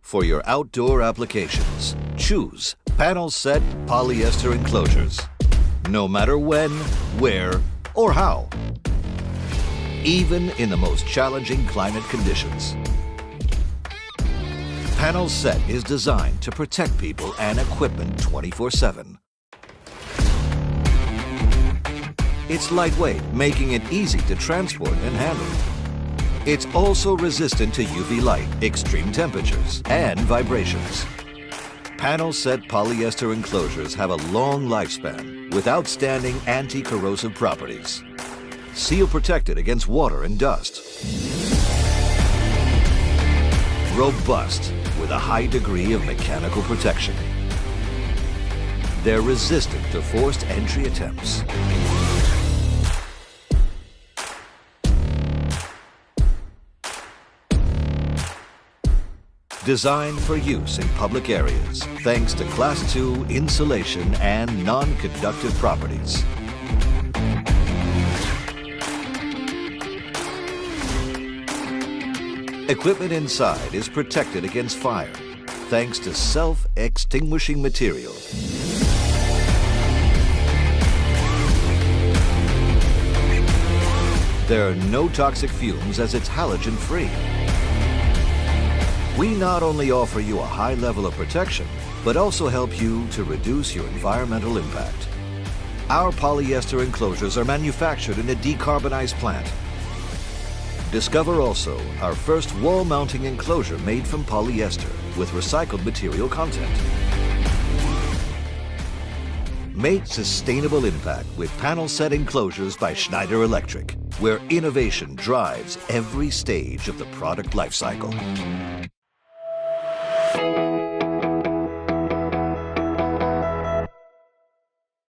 For your outdoor applications, choose PanelSeT Polyester Enclosures. No matter when, where, or how. Even in the most challenging climate conditions. PanelSeT is designed to protect people and equipment 24/7. It's lightweight, making it easy to transport and handle. It's also resistant to UV light, extreme temperatures, and vibrations. PanelSeT Polyester Enclosures have a long lifespan with outstanding anti-corrosive properties. Seal protected against water and dust. Robust with a high degree of mechanical protection. They're resistant to forced entry attempts. Designed for use in public areas, thanks to Class II insulation and non-conductive properties. Equipment inside is protected against fire, thanks to self-extinguishing material. There are no toxic fumes as it's halogen-free. We not only offer you a high level of protection, but also help you to reduce your environmental impact. Our polyester enclosures are manufactured in a decarbonized plant. Discover also our first wall mounting enclosure made from polyester with recycled material content. Make sustainable impact with PanelSeT Enclosures by Schneider Electric, where innovation drives every stage of the product lifecycle.